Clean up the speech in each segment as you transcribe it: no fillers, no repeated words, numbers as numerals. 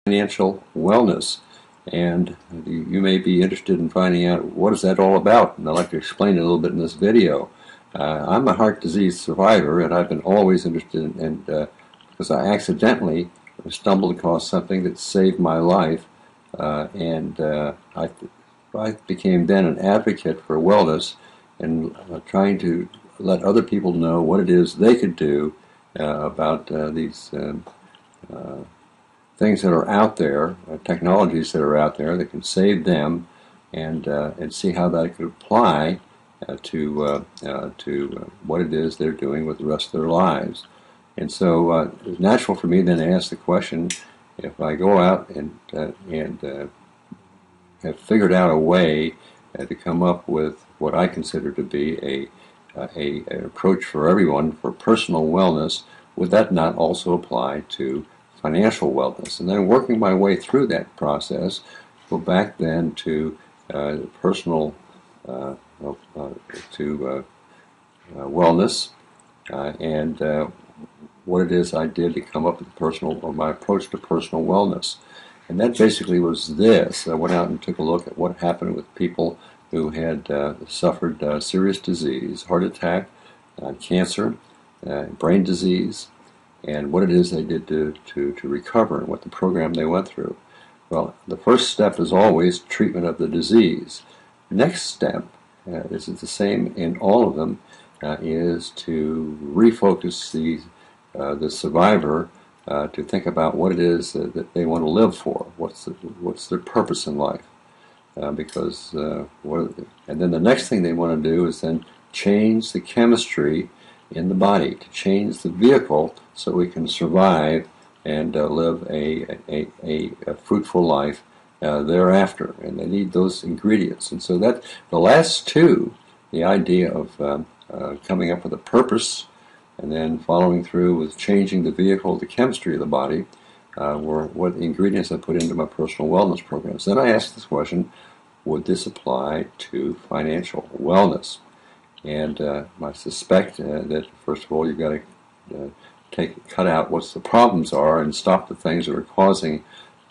financial wellness. And you may be interested in finding out what is that all about, and I'd like to explain it a little bit in this video. I'm a heart disease survivor, and I've been always interested in, because I accidentally stumbled across something that saved my life, and I became then an advocate for wellness and trying to let other people know what it is they could do about these things that are out there, technologies that are out there that can save them, and see how that could apply to what it is they're doing with the rest of their lives. And so it's natural for me then to ask the question: if I go out and have figured out a way to come up with what I consider to be an approach for everyone for personal wellness, would that not also apply to financial wellness? And then working my way through that process, go back then to personal wellness and what it is I did to come up with my approach to personal wellness. And that basically was this. I went out and took a look at what happened with people who had suffered serious disease, heart attack, cancer, brain disease, and what it is they did to recover and what the program they went through. Well, the first step is always treatment of the disease. Next step is the same in all of them, is to refocus the survivor to think about what it is that they want to live for. What's their purpose in life? And then the next thing they want to do is then change the chemistry in the body, to change the vehicle so we can survive and live a fruitful life thereafter. And they need those ingredients. And so that the last two, the idea of coming up with a purpose and then following through with changing the vehicle, the chemistry of the body, were what the ingredients I put into my personal wellness programs. Then I asked this question: would this apply to financial wellness? And I suspect that, first of all, you've got to cut out what the problems are and stop the things that are causing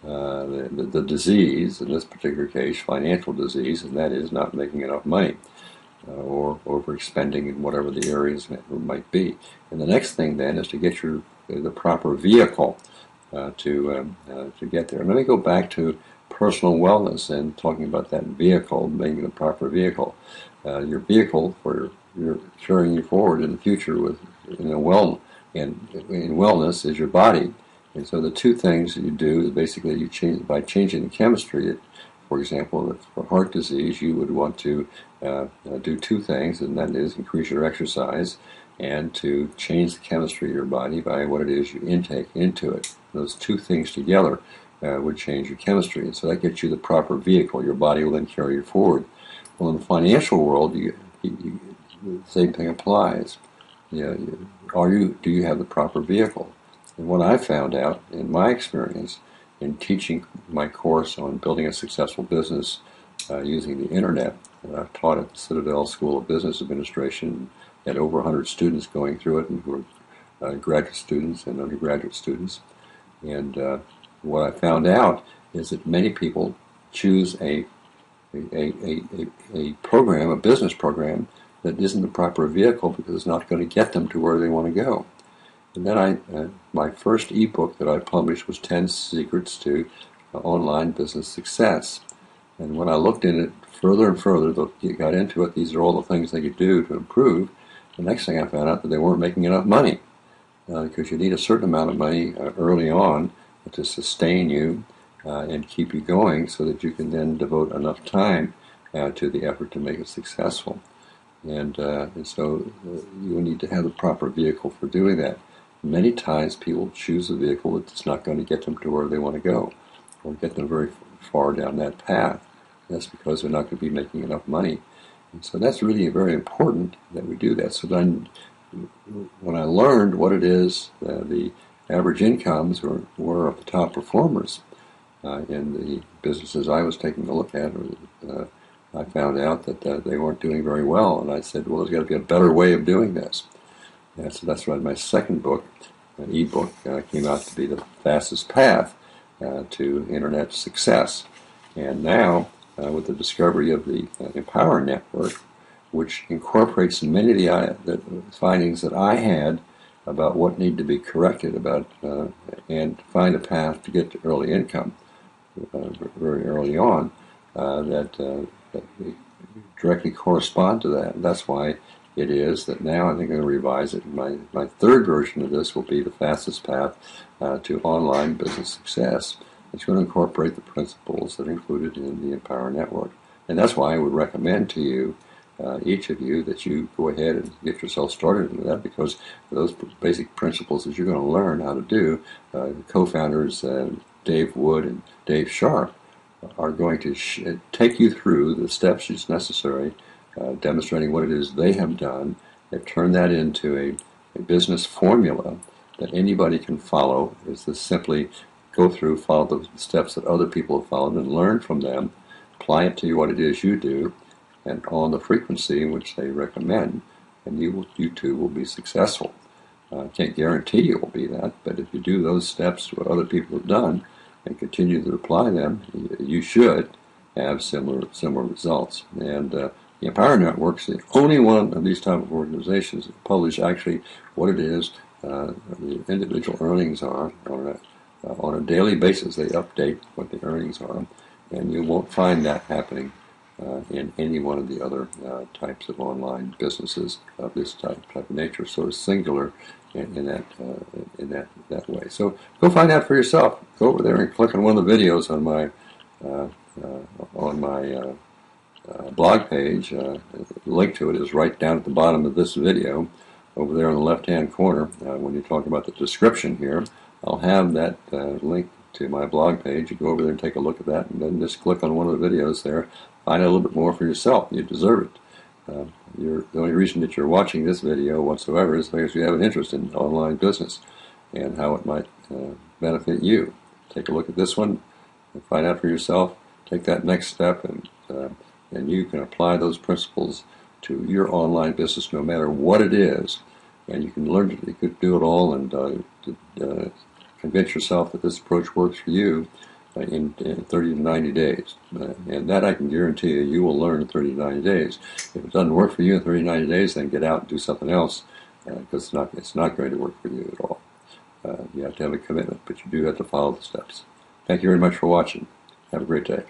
the disease, in this particular case, financial disease, and that is not making enough money or overexpending in whatever the areas might be. And the next thing then is to get the proper vehicle to get there. And let me go back to personal wellness and talking about that vehicle, making the proper vehicle. Your vehicle for your carrying you forward in the future with in wellness is your body. And so the two things that you do is basically you change by changing the chemistry. For example, for heart disease, you would want to do two things, and that is increase your exercise and to change the chemistry of your body by what it is you intake into it. Those two things together would change your chemistry, and so that gets you the proper vehicle. Your body will then carry you forward. Well, in the financial world, the same thing applies. Do you have the proper vehicle? And what I found out in my experience in teaching my course on building a successful business using the internet, and I've taught at the Citadel School of Business Administration, had over 100 students going through it, and who are graduate students and undergraduate students. And what I found out is that many people choose a program, a business program, that isn't the proper vehicle because it's not going to get them to where they want to go. And then my first ebook that I published was 10 Secrets to Online Business Success. And when I looked in it further and further, got into it, these are all the things they could do to improve. The next thing I found out that they weren't making enough money because you need a certain amount of money early on to sustain you and keep you going so that you can then devote enough time to the effort to make it successful. And so you need to have the proper vehicle for doing that. Many times people choose a vehicle that's not going to get them to where they want to go or get them very far down that path. That's because they're not going to be making enough money. And so that's really very important that we do that. So then when I learned what it is, the average incomes were of the top performers in the businesses I was taking a look at, I found out that they weren't doing very well. And I said, well, there's got to be a better way of doing this. So that's why my second book, an ebook, came out to be The Fastest Path. to internet success. And now, with the discovery of the Empower Network, which incorporates many of the findings that I had about what needed to be corrected about and find a path to get to early income very early on, that directly correspond to that. And that's why it is that now I think I'm going to revise it. My third version of this will be the fastest path to online business success. It's going to incorporate the principles that are included in the Empower Network. And that's why I would recommend to you, each of you, that you go ahead and get yourself started in that, because those basic principles that you're going to learn how to do, the co-founders Dave Wood and Dave Sharp are going to take you through the steps that's necessary, demonstrating what it is they have done. They've turned that into a business formula that anybody can follow. Is to simply go through, follow the steps that other people have followed and learn from them, apply it to what it is you do, and on the frequency in which they recommend, and you too will be successful. I can't guarantee you will be that, but if you do those steps, what other people have done, and continue to apply them, you should have similar results. And the Empower Network is the only one of these type of organizations that publish actually what it is the individual earnings are on a daily basis. They update what the earnings are, and you won't find that happening in any one of the other types of online businesses of this type of nature. So it's singular in that way. So go find out for yourself. Go over there and click on one of the videos on my blog page. The link to it is right down at the bottom of this video, over there on the left-hand corner. When you talk about the description here, I'll have that link to my blog page. You go over there and take a look at that, and then just click on one of the videos there. Find out a little bit more for yourself. You deserve it. The only reason that you're watching this video whatsoever is because you have an interest in online business and how it might benefit you. Take a look at this one and find out for yourself. Take that next step, and you can apply those principles to your online business no matter what it is. And you can learn to, you could do it all and convince yourself that this approach works for you in 30 to 90 days. And that I can guarantee you will learn in 30 to 90 days. If it doesn't work for you in 30 to 90 days, then get out and do something else, because it's not going to work for you at all. You have to have a commitment, but you do have to follow the steps. Thank you very much for watching. Have a great day.